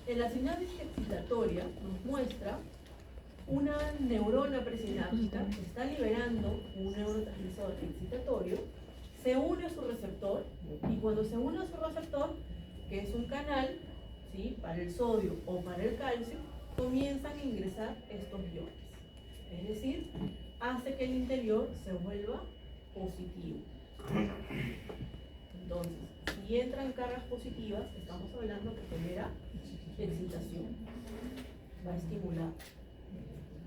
En la sinapsis excitatoria nos muestra una neurona presináptica que está liberando un neurotransmisor excitatorio, se une a su receptor, y cuando se une a su receptor, que es un canal, ¿sí?, para el sodio o para el calcio, comienzan a ingresar estos iones. Es decir, hace que el interior se vuelva positivo. Entonces, si entran cargas positivas, estamos hablando que genera excitación, va a estimular,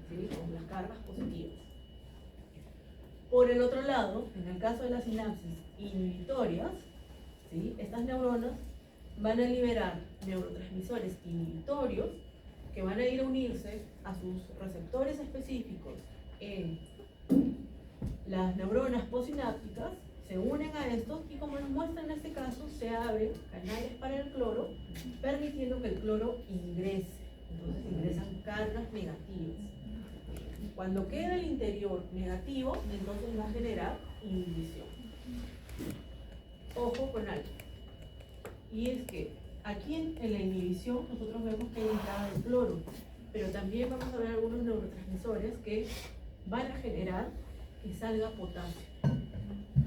¿sí?, con las cargas positivas. Por el otro lado, en el caso de las sinapsis inhibitorias, ¿sí?, estas neuronas van a liberar neurotransmisores inhibitorios que van a ir a unirse a sus receptores específicos en las neuronas posinápticas, se unen a estos y, como nos muestra en este caso, se abren canales para el cloro, permitiendo que el cloro ingrese. Entonces ingresan cargas negativas. Cuando queda el interior negativo, entonces va a generar inhibición. Ojo con algo. Y es que aquí en la inhibición nosotros vemos que hay entrada de cloro, pero también vamos a ver algunos neurotransmisores que van a generar que salga potasio.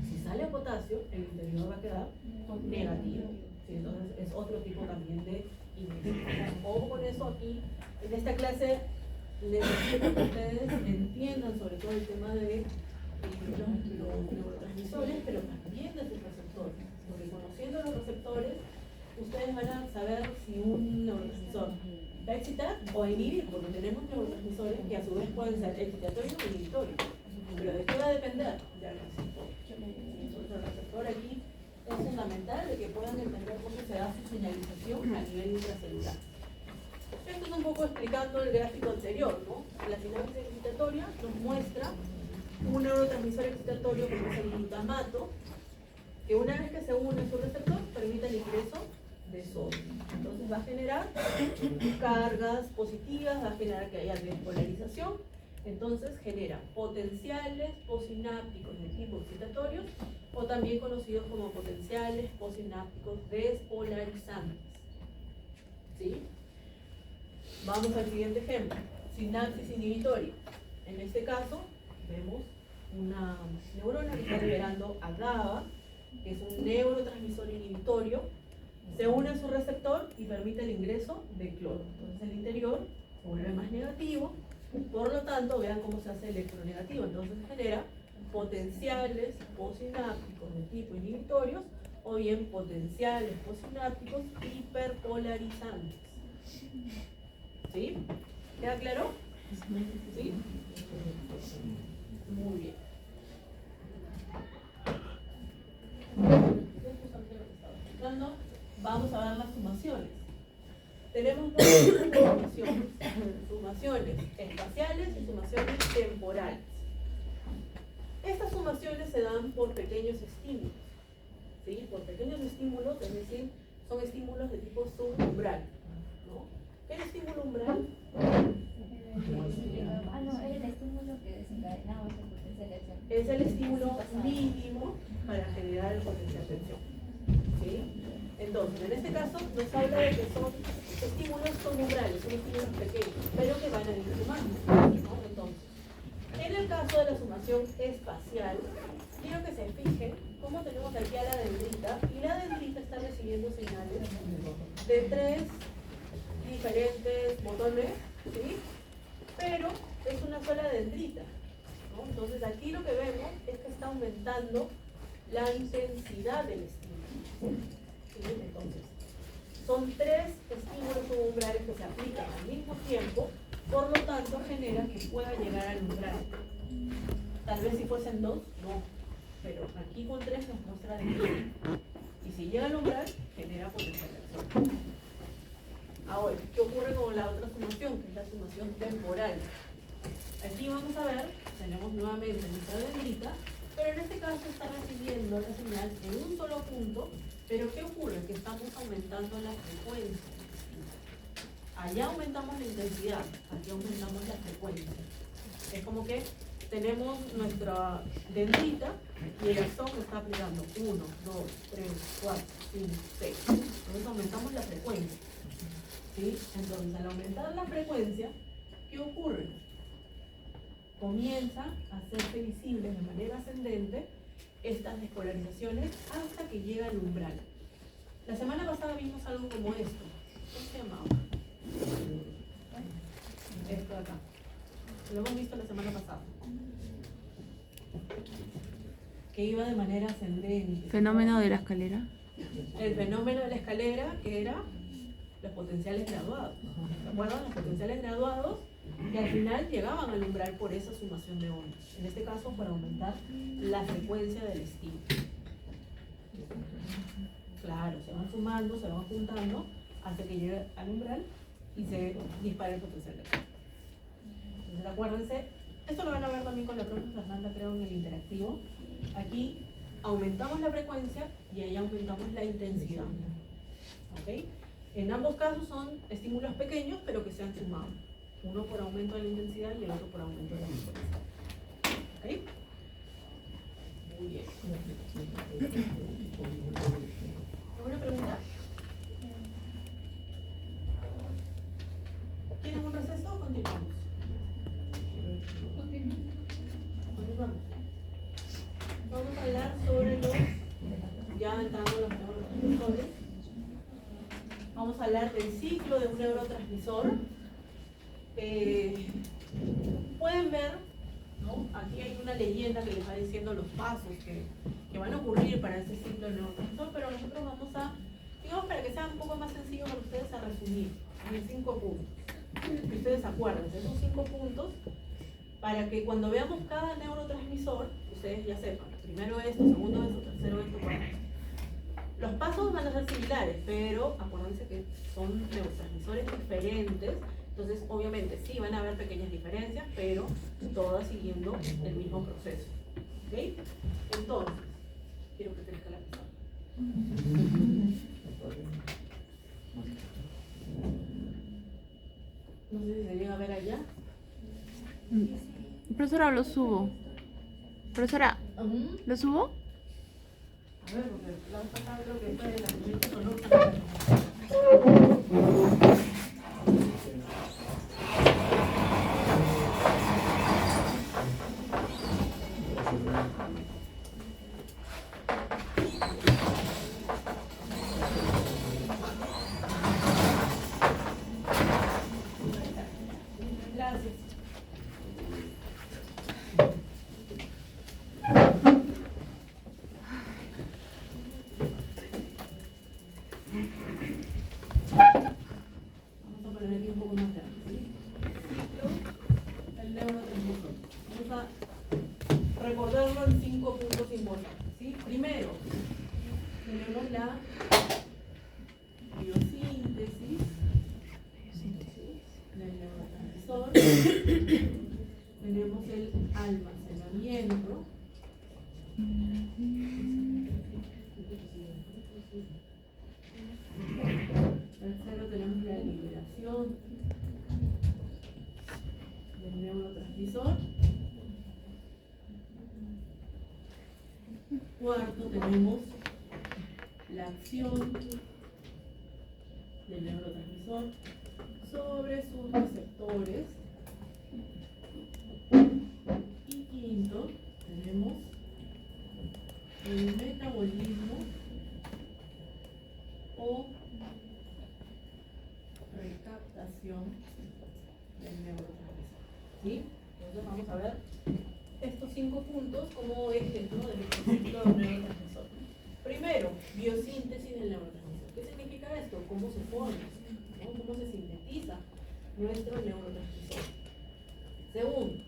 Si sale potasio, el interior va a quedar negativo. ¿Sí? Entonces es otro tipo también de inhibición. Ojo con eso aquí. En esta clase necesito que ustedes entiendan sobre todo el tema de los neurotransmisores, pero también de sus receptores. Porque conociendo los receptores, ustedes van a saber si un neurotransmisor va a excitar o a inhibir, porque tenemos neurotransmisores que a su vez pueden ser excitatorios o inhibitorios. Pero ¿de qué va a depender? Del receptor. Entonces el receptor aquí es fundamental de que puedan entender cómo se da su señalización a nivel intracelular. Esto es un poco explicando el gráfico anterior, ¿no? La sinapsis excitatoria nos muestra un neurotransmisor excitatorio como es el glutamato, que una vez que se une a su receptor permite el ingreso de sodio. Entonces va a generar cargas positivas, va a generar que haya despolarización. Entonces genera potenciales posinápticos de tipo excitatorios, o también conocidos como potenciales posinápticos despolarizantes. ¿Sí? Vamos al siguiente ejemplo, sinapsis inhibitoria. En este caso vemos una neurona que está liberando a GABA, que es un neurotransmisor inhibitorio, se une a su receptor y permite el ingreso de cloro. Entonces el interior se vuelve más negativo, por lo tanto vean cómo se hace electronegativo. Entonces genera potenciales posinápticos de tipo inhibitorios o bien potenciales posinápticos hiperpolarizantes. ¿Sí? ¿Queda claro? ¿Sí? Muy bien. Vamos a ver las sumaciones. Tenemos dos tipos de sumaciones. Sumaciones espaciales y sumaciones temporales. Estas sumaciones se dan por pequeños estímulos. ¿Sí? Por pequeños estímulos, es decir, son estímulos de tipo subumbral, ¿no? ¿Qué es el estímulo umbral? No, es el estímulo que desencadenaba ese potencial de acción. Es el estímulo mínimo para generar el potencial de acción. ¿Sí? Entonces, en este caso nos habla de que son estímulos subumbrales, son estímulos pequeños, pero que van a ir sumando, ¿no? Entonces, en el caso de la sumación espacial, quiero que se fijen cómo tenemos aquí a la dendrita, y la dendrita está recibiendo señales de 3 diferentes botones, ¿sí? Pero es una sola dendrita, ¿no? Entonces aquí lo que vemos es que está aumentando la intensidad del estímulo. ¿Sí? Entonces, son 3 estímulos subumbrales que se aplican al mismo tiempo, por lo tanto genera que pueda llegar al umbral. Tal vez si fuesen 2, no, pero aquí con 3 nos muestra de que, y si llega al umbral, genera potencial de acción. Ahora, ¿qué ocurre con la otra sumación, que es la sumación temporal? Aquí vamos a ver, tenemos nuevamente nuestra dendrita, pero en este caso está recibiendo la señal en un solo punto, pero ¿qué ocurre? Que estamos aumentando la frecuencia. Allá aumentamos la intensidad, aquí aumentamos la frecuencia. Es como que tenemos nuestra dendrita y el axón está aplicando 1, 2, 3, 4, 5, 6. Entonces aumentamos la frecuencia. ¿sí? Entonces, al aumentar la frecuencia, ¿qué ocurre? Comienza a hacerse visibles de manera ascendente estas despolarizaciones hasta que llega al umbral. La semana pasada vimos algo como esto. ¿Cómo se llamaba? Esto de acá. Lo hemos visto la semana pasada. Que iba de manera ascendente. Fenómeno de la escalera. El fenómeno de la escalera, que era los potenciales graduados. ¿Se acuerdan? Los potenciales graduados que al final llegaban al umbral por esa sumación de ondas. En este caso, para aumentar la frecuencia del estímulo. Claro, se van sumando, se van juntando hasta que llegue al umbral y se dispara el potencial graduado. Entonces, acuérdense, esto lo van a ver también con la profe Fernanda, creo, en el interactivo. Aquí aumentamos la frecuencia y ahí aumentamos la intensidad. ¿Ok? En ambos casos son estímulos pequeños, pero que se han sumado. Uno por aumento de la intensidad y el otro por aumento de la frecuencia. ¿Ok? Muy bien. ¿Alguna pregunta? ¿Quieren un receso o continuamos? Continuamos. Vamos a hablar sobre los, ya entrando a los neurotransmisores. Vamos a hablar del ciclo de un neurotransmisor. Pueden ver, ¿no? Aquí hay una leyenda que les va diciendo los pasos que van a ocurrir para ese ciclo de neurotransmisor, pero nosotros vamos a, digamos, para que sea un poco más sencillo para ustedes, a resumir en 5 puntos. Que ustedes acuérdense, esos 5 puntos, para que cuando veamos cada neurotransmisor, ustedes ya sepan, primero esto, segundo esto, tercero esto, cuarto. Los pasos van a ser similares, pero acuérdense que son neurotransmisores diferentes, entonces obviamente sí van a haber pequeñas diferencias, pero todas siguiendo el mismo proceso. ¿Ok? Entonces, quiero que crezca la pizarra. No sé si se llega a ver allá. Profesora, lo subo. Profesora, ¿lo subo? A ver, porque la vez pasada creo que fue la primera sonora. Gracias. Vamos a poner aquí un poco más grande, ¿sí? Ciclo del neurotransmisor. Vamos a recordarlo en 5 puntos importantes, ¿sí? Primero, tenemos la biosíntesis del neurotransmisor. Tenemos el almacenamiento. Tercero, tenemos la liberación del neurotransmisor. Cuarto, tenemos la acción del neurotransmisor sobre sus receptores. Y quinto, tenemos el metabolismo o recaptación del neurotransmisor. ¿Sí? Entonces vamos a ver estos 5 puntos como ejemplo del ciclo del neurotransmisor. Primero, biosíntesis del neurotransmisor. ¿Qué significa esto? ¿Cómo se forma? ¿No? ¿Cómo se sintetiza nuestro neurotransmisor? Segundo,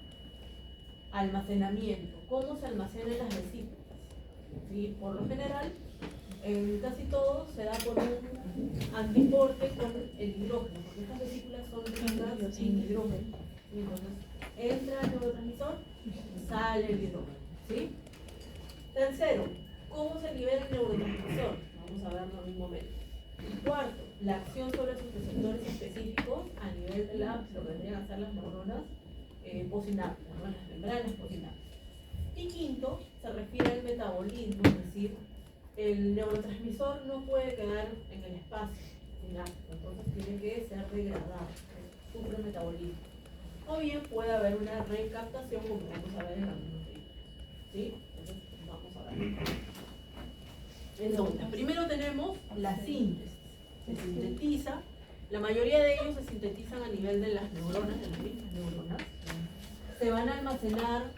almacenamiento. ¿Cómo se almacenan las vesículas? ¿Sí? Por lo general, en casi todo se da por un antiporte con el hidrógeno, porque estas vesículas son ricas en hidrógeno. Y entonces entra el neurotransmisor, sale el hidrógeno. ¿Sí? Tercero, ¿cómo se libera el neurotransmisor? Vamos a verlo en un momento. Cuarto, la acción sobre sus receptores específicos a nivel de lo que vendrían a ser las neuronas posinares, las membranas posinares. Y quinto, se refiere al metabolismo, es decir, el neurotransmisor no puede quedar en el espacio, sináptico, entonces tiene que ser degradado, sufre metabolismo. O bien puede haber una recaptación, como vamos a ver en algunos libros. ¿Sí? Entonces, vamos a ver. Entonces, primero tenemos la síntesis. Se sintetiza, la mayoría de ellos se sintetizan a nivel de las neuronas, de las mismas neuronas. Se van a almacenar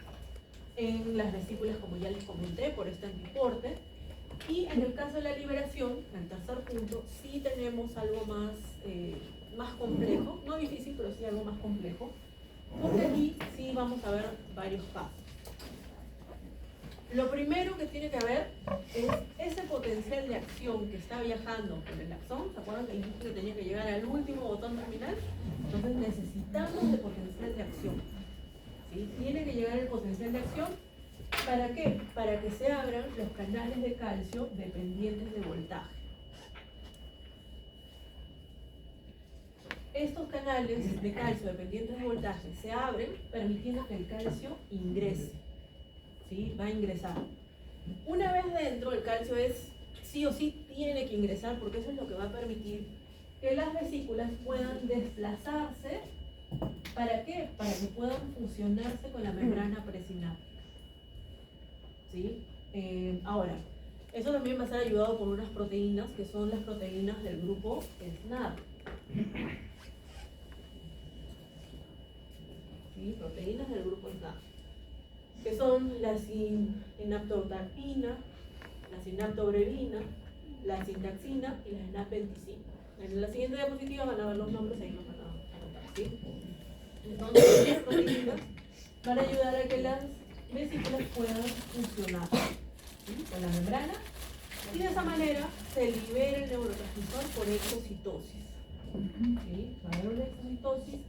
en las vesículas, como ya les comenté, por este antiporte. Y en el caso de la liberación, en el tercer punto, sí tenemos algo más, más complejo, no difícil, pero sí algo más complejo, porque aquí sí vamos a ver varios pasos. Lo primero que tiene que haber es ese potencial de acción que está viajando por el axón. ¿Se acuerdan que les dije que tenía que llegar al último botón terminal? Entonces necesitamos de potencial de acción. ¿Sí? Tiene que llegar el potencial de acción. ¿Para qué? Para que se abran los canales de calcio dependientes de voltaje. Estos canales de calcio dependientes de voltaje se abren permitiendo que el calcio ingrese. ¿Sí? Va a ingresar. Una vez dentro, el calcio sí o sí tiene que ingresar, porque eso es lo que va a permitir que las vesículas puedan desplazarse. ¿Para qué? Para que puedan fusionarse con la membrana presináptica. ¿Sí? Ahora, eso también va a ser ayudado por unas proteínas que son las proteínas del grupo SNAP. ¿Sí? Proteínas del grupo SNAP, que son la sinaptotactina, la sinaptobrevina, la sintaxina y la SNAP25. En la siguiente diapositiva van a ver los nombres, ahí los van a anotar, ¿sí? Entonces, estas proteínas van a ayudar a que las vesículas puedan funcionar, ¿sí? Con la membrana, y de esa manera se libera el neurotransmisor por exocitosis. ¿Sí? Va a haber una exocitosis,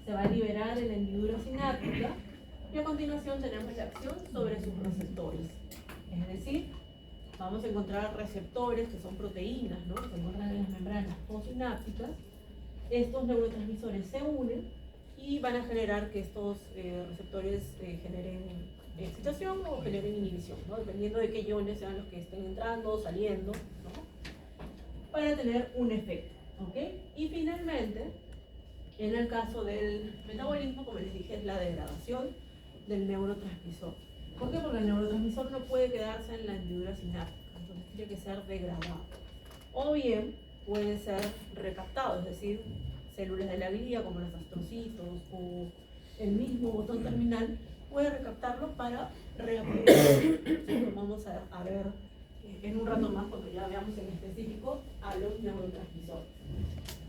se va a liberar en la hendidura sináptica, y a continuación tenemos la acción sobre sus receptores. Es decir, vamos a encontrar receptores que son proteínas, ¿no? Que se encuentran en las membranas postsinápticas. Estos neurotransmisores se unen y van a generar que estos receptores generen excitación o generen inhibición, ¿no? Dependiendo de qué iones sean los que estén entrando o saliendo, ¿no? Para tener un efecto, ¿ok? Y finalmente, en el caso del metabolismo, como les dije, es la degradación del neurotransmisor. ¿Por qué? Porque el neurotransmisor no puede quedarse en la hendidura sináptica, entonces tiene que ser degradado. O bien puede ser recaptado, es decir, células de la glía como los astrocitos o el mismo botón terminal puede recaptarlo para reaprovechar. Vamos a ver en un rato más, cuando ya veamos en específico a los neurotransmisores.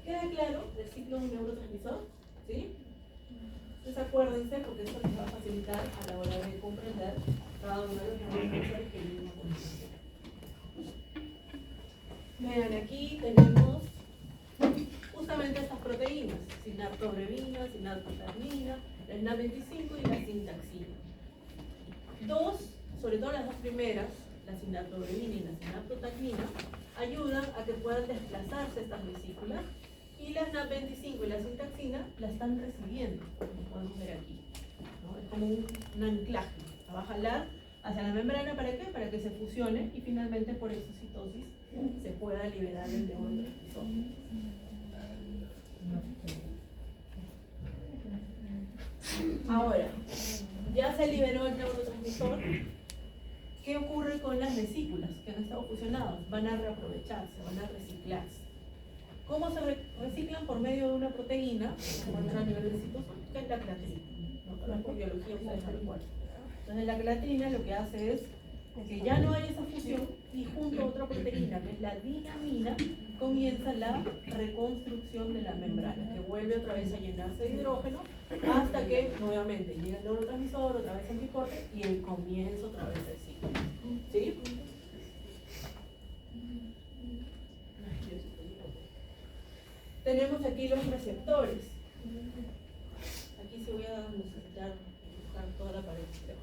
¿Queda claro el ciclo de un neurotransmisor? ¿Sí? Entonces acuérdense, porque esto les va a facilitar a la hora de comprender cada uno de los neurotransmisores que vimos a continuación. Vean, aquí tenemos justamente estas proteínas, sinaptobrevina, sinaptotactina, la SNAP25 y la sintaxina. Sobre todo las dos primeras, la sinaptobrevina y la sinaptotactina, ayudan a que puedan desplazarse estas vesículas, y la SNAP25 y la sintaxina la están recibiendo, como podemos ver aquí, ¿no? Es como un anclaje, la va a jalar hacia la membrana. ¿Para qué? Para que se fusione y finalmente por exocitosis se pueda liberar el neurotransmisor. Ahora, ya se liberó el neurotransmisor. ¿Qué ocurre con las vesículas que han estado fusionadas? Van a reaprovecharse, van a reciclarse. ¿Cómo se reciclan? Por medio de una proteína que se encuentra a nivel del citosol, que es la creatina. ¿No? Por biología ustedes saben cuál. Entonces la creatina lo que hace es que ya no hay esa fusión, y junto a otra proteína, que es la diamina, comienza la reconstrucción de la membrana, que vuelve otra vez a llenarse de hidrógeno, hasta que nuevamente llega el neurotransmisor, otra vez anticorte, y el comienzo otra vez del ciclo. ¿Sí? Tenemos aquí los receptores. Aquí sí voy a necesitar buscar toda la pared, creo.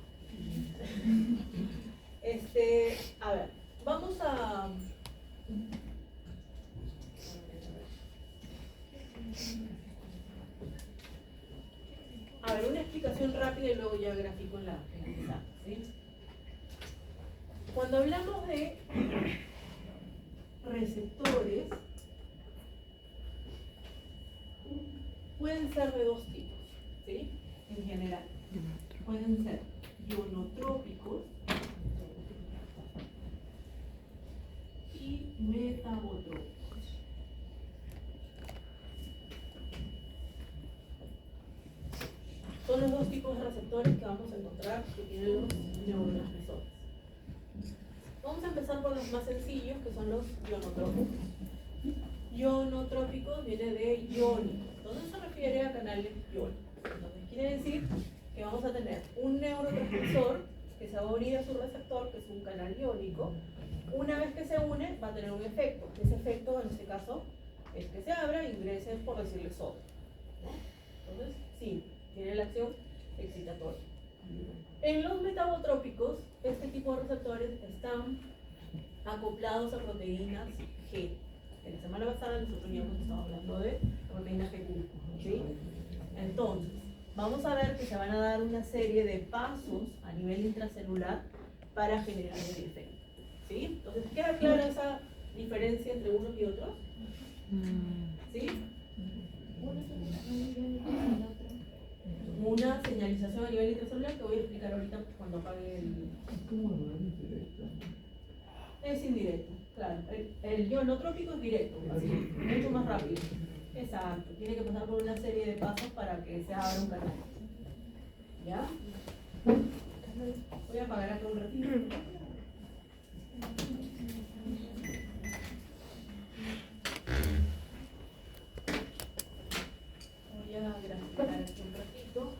A ver, vamos a... A ver, una explicación rápida y luego ya grafico en la pizarra, ¿sí? Cuando hablamos de receptores, pueden ser de dos tipos, ¿sí? En general. Pueden ser ionotrópicos y metabotrópicos. Son los dos tipos de receptores que vamos a encontrar que tienen los neurotransmisores. Vamos a empezar por los más sencillos, que son los ionotrópicos. Ionotrópicos viene de iónico. Entonces se refiere a canales iónicos. Entonces quiere decir que vamos a tener un neurotransmisor que se va a unir a su receptor, que es un canal iónico. Una vez que se une, va a tener un efecto. Ese efecto, en este caso, es que se abra e ingrese, por decirle, sodio, ¿no? Entonces, sí, tiene la acción excitatoria. En los metabotrópicos, este tipo de receptores están acoplados a proteínas G. En la semana pasada nosotros ya hemos estado hablando de la proteína G, ¿sí? Entonces, vamos a ver que se van a dar una serie de pasos a nivel intracelular para generar el efecto, ¿sí? Entonces, ¿queda clara esa diferencia entre unos y otros? ¿Sí? Una señalización a nivel intracelular que voy a explicar ahorita cuando apague el... Es indirecto, claro. El ionotrópico es directo, mucho más rápido. Exacto, tiene que pasar por una serie de pasos para que se abra un canal. ¿Ya? Voy a apagar acá un ratito. Voy a graficar aquí un ratito.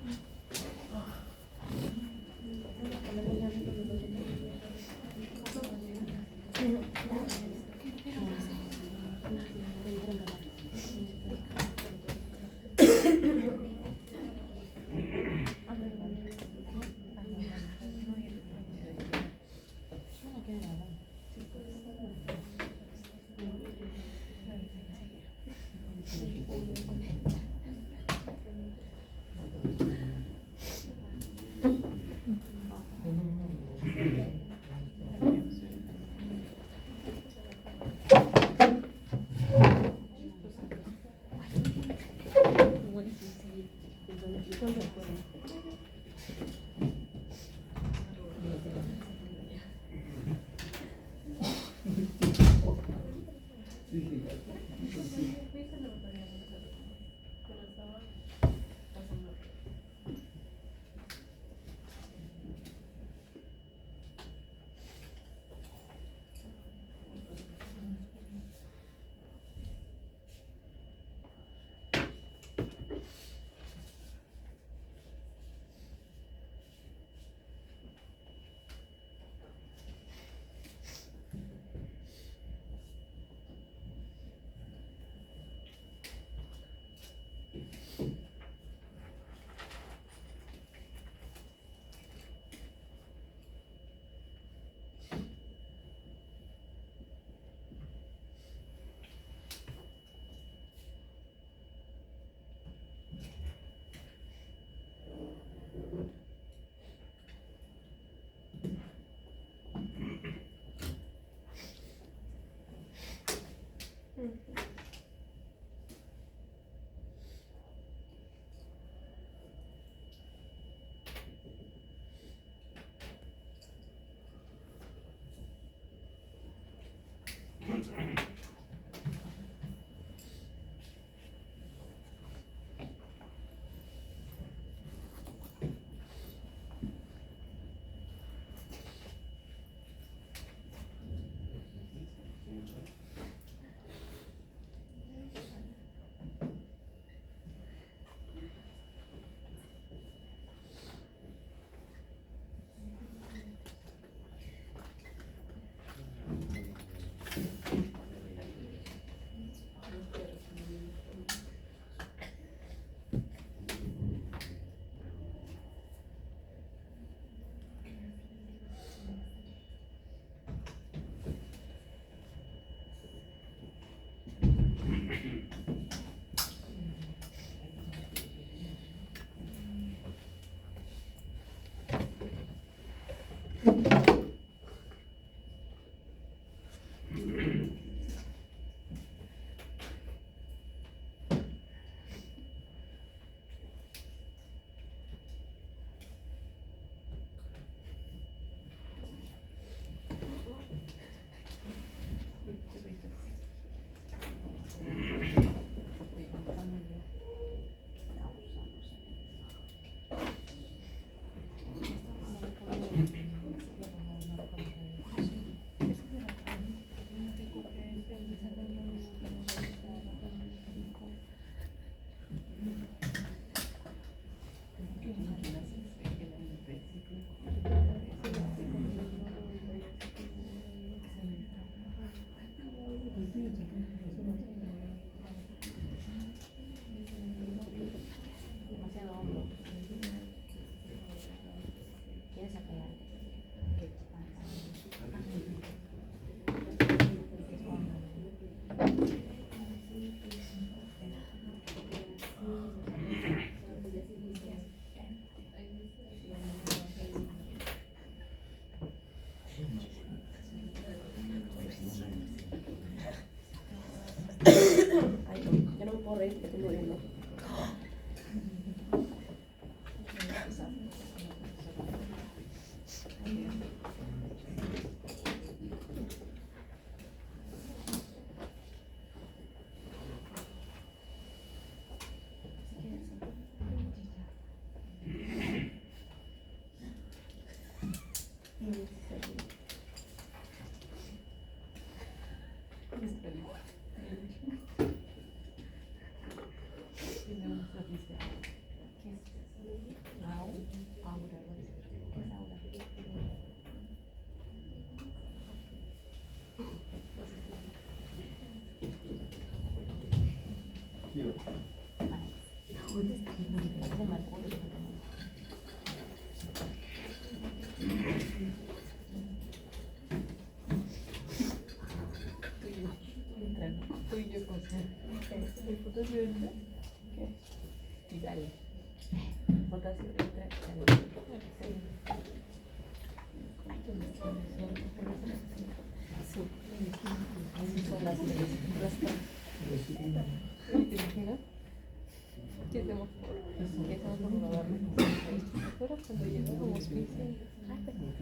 Horrible, te estoy muriendo.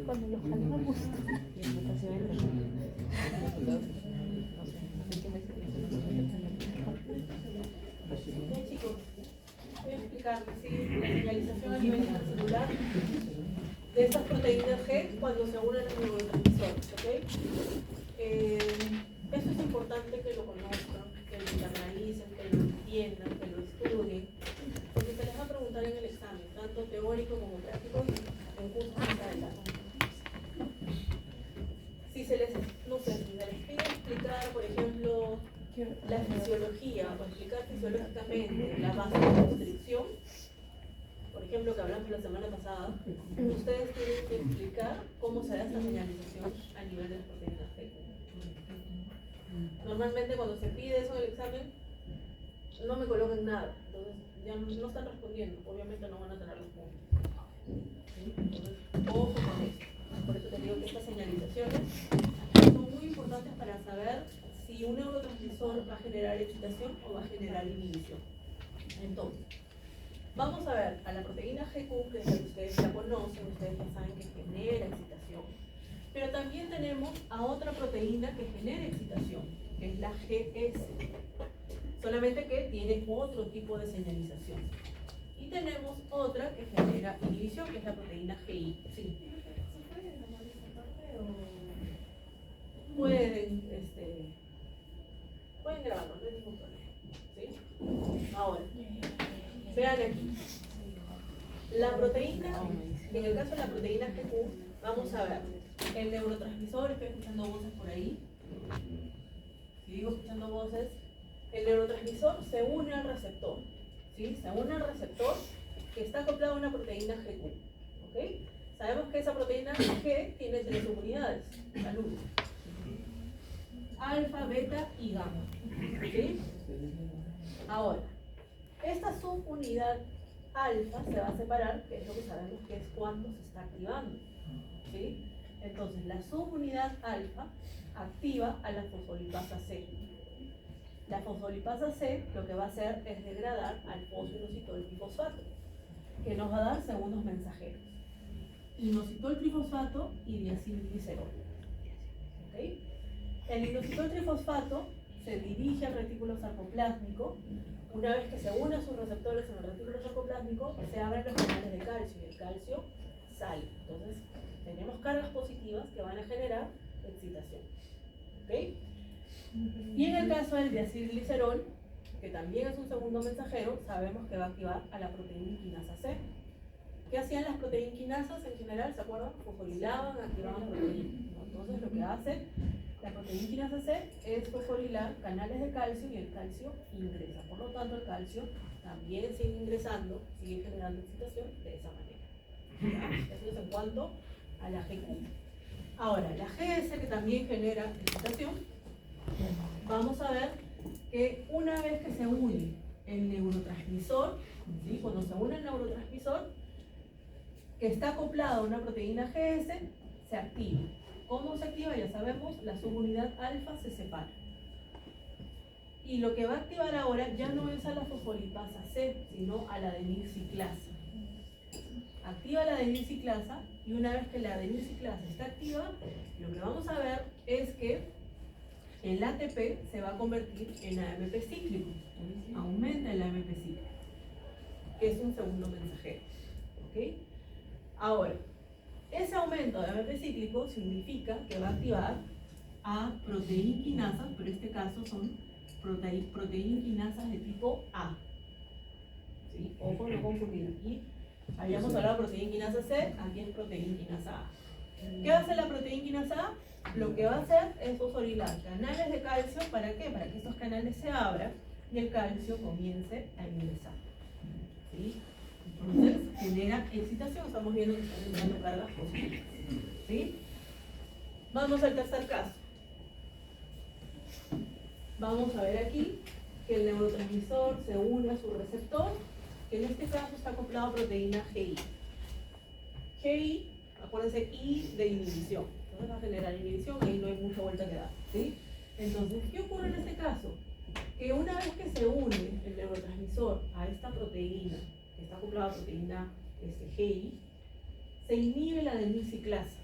Cuando los jalamos. Bien, chicos, voy a explicarles la señalización a nivel celular de estas proteínas G cuando se unen a los neurotransmisores, ¿ok? Eso es importante que lo conozcan, que lo internalicen, que lo entiendan, que lo estudien, porque se les va a preguntar en el examen, tanto teórico como práctico y en cursos más adelante. Si se les, no sé, si se les pide explicar, por ejemplo, la fisiología o explicar fisiológicamente la vasoconstricción, por ejemplo, que hablamos la semana pasada, ustedes tienen que explicar cómo se da esta señalización a nivel de las proteínas G. Normalmente cuando se pide eso en el examen, no me colocan nada, entonces ya no están respondiendo, obviamente no van a tener los puntos. ¿Sí? Entonces, ojo con eso. Por eso te digo que estas señalizaciones son muy importantes para saber si un neurotransmisor va a generar excitación o va a generar inhibición. Entonces, vamos a ver a la proteína GQ, que es la que ustedes ya conocen, ustedes ya saben que genera excitación. Pero también tenemos a otra proteína que genera excitación, que es la GS. Solamente que tiene otro tipo de señalización. Y tenemos otra que genera inhibición, que es la proteína GI. Sí. Pueden grabarlo, no hay ningún problema. ¿Sí? Ahora, vean aquí. La proteína, en el caso de la proteína GQ, vamos a ver el neurotransmisor, estoy escuchando voces por ahí. Si digo escuchando voces, el neurotransmisor se une al receptor. ¿Sí? Se une al receptor que está acoplado a una proteína GQ. ¿Ok? Sabemos que esa proteína G tiene 3 subunidades. Salud. Alfa, beta y gamma. ¿Sí? Ahora, esta subunidad alfa se va a separar, que es lo que sabemos que es cuando se está activando. ¿Sí? Entonces, la subunidad alfa activa a la fosfolipasa C. La fosfolipasa C lo que va a hacer es degradar al fosfoinositol trifosfato, que nos va a dar segundos mensajeros. Inositol trifosfato y diacilglicerol. ¿Okay? El inositol trifosfato se dirige al retículo sarcoplásmico. Una vez que se une a sus receptores en el retículo sarcoplásmico, se abren los canales de calcio y el calcio sale. Entonces, tenemos cargas positivas que van a generar excitación. ¿Okay? Y en el caso del diacilglicerol, que también es un segundo mensajero, sabemos que va a activar a la proteína quinasa C. ¿Qué hacían las proteínas quinasas en general? ¿Se acuerdan? Fosforilaban, activaban proteínas. Entonces, lo que hace la proteína quinasa C es fosforilar canales de calcio y el calcio ingresa. Por lo tanto, el calcio también sigue ingresando, sigue generando excitación de esa manera. ¿Ya? Eso es en cuanto a la GQ. Ahora, la GS, que también genera excitación, vamos a ver que una vez que se une el neurotransmisor, ¿sí? Cuando se une el neurotransmisor que está acoplado a una proteína GS, se activa. ¿Cómo se activa? Ya sabemos, la subunidad alfa se separa. Y lo que va a activar ahora ya no es a la fosfolipasa C, sino a la adenilciclasa. Activa la adenilciclasa y una vez que la adenilciclasa está activa, lo que vamos a ver es que el ATP se va a convertir en AMP cíclico. Aumenta el AMP cíclico, que es un segundo mensajero. ¿Ok? Ahora, ese aumento de AMP cíclico significa que va a activar a proteinquinasas, pero en este caso son proteinquinasas de tipo A. ¿Sí? Ojo, no confundir. Aquí habíamos hablado de proteinquinasa C, aquí es proteinquinasa A. ¿Qué va a hacer la proteinquinasa A? Lo que va a hacer es fosforilar canales de calcio. ¿Para qué? Para que estos canales se abran y el calcio comience a ingresar. ¿Sí? Entonces genera excitación. Estamos viendo que están entrando cargas positivas. ¿Sí? Vamos al tercer caso. Vamos a ver aquí que el neurotransmisor se une a su receptor, que en este caso está acoplado a proteína GI. GI, acuérdense, I de inhibición. Entonces va a generar inhibición, ahí no hay mucha vuelta que dar. ¿Sí? Entonces, ¿qué ocurre en este caso? Que una vez que se une el neurotransmisor a esta proteína, que está acoplada a proteína GI, se inhibe la adenilciclasa.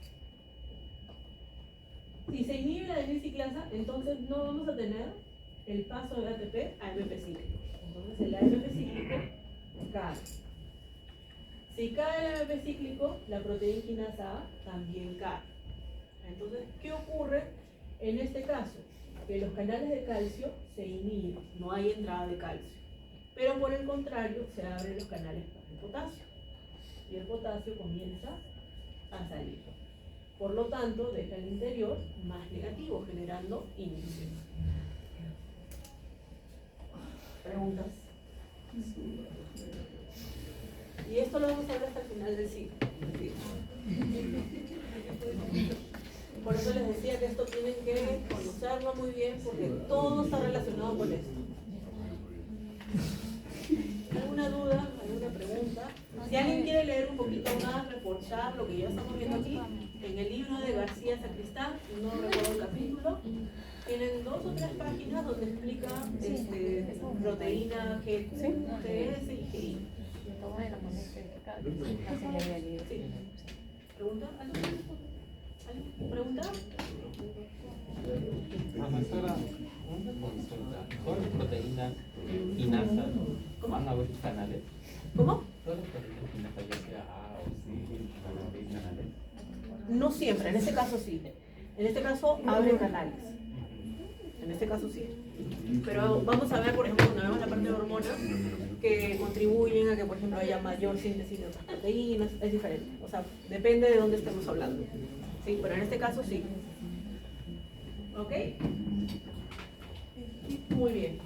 Si se inhibe la adenilciclasa, entonces no vamos a tener el paso del ATP a AMP cíclico. Entonces el AMP cíclico cae. Si cae el AMP cíclico, la proteinquinasa A también cae. Entonces, ¿qué ocurre en este caso? Que los canales de calcio se inhiben, no hay entrada de calcio. Pero por el contrario, se abren los canales para el potasio. Y el potasio comienza a salir. Por lo tanto, deja el interior más negativo, generando inhibición. ¿Preguntas? Y esto lo vamos a ver hasta el final del ciclo. Por eso les decía que esto tienen que conocerlo muy bien, porque todo está relacionado con esto. ¿Alguna duda? ¿Alguna pregunta? Si alguien quiere leer un poquito más, reforzar lo que ya estamos viendo aquí, en el libro de García Sacristán, no recuerdo el capítulo, tienen 2 o 3 páginas donde explica proteína GS y GI. Sí. ¿Pregunta? ¿Pregunta? Profesora, una consulta. ¿Todas las proteínas quinasas van a ver canales? ¿Cómo? ¿Todas las proteínas quinasas, ya sea A o C, van a abrir canales? No siempre, en este caso sí. En este caso abre canales. En este caso sí. Pero vamos a ver, por ejemplo, cuando vemos la parte de hormonas que contribuyen a que, por ejemplo, haya mayor síntesis de otras proteínas, es diferente. O sea, depende de dónde estemos hablando. Sí, pero en este caso sí. ¿Ok? Muy bien.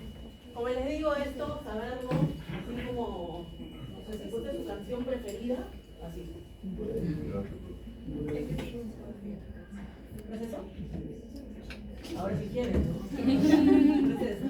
Como les digo esto, saberlo, así como, no sé, si fuese su canción preferida, así. ¿No es eso? Ahora si quieren, ¿no? ¿No es eso?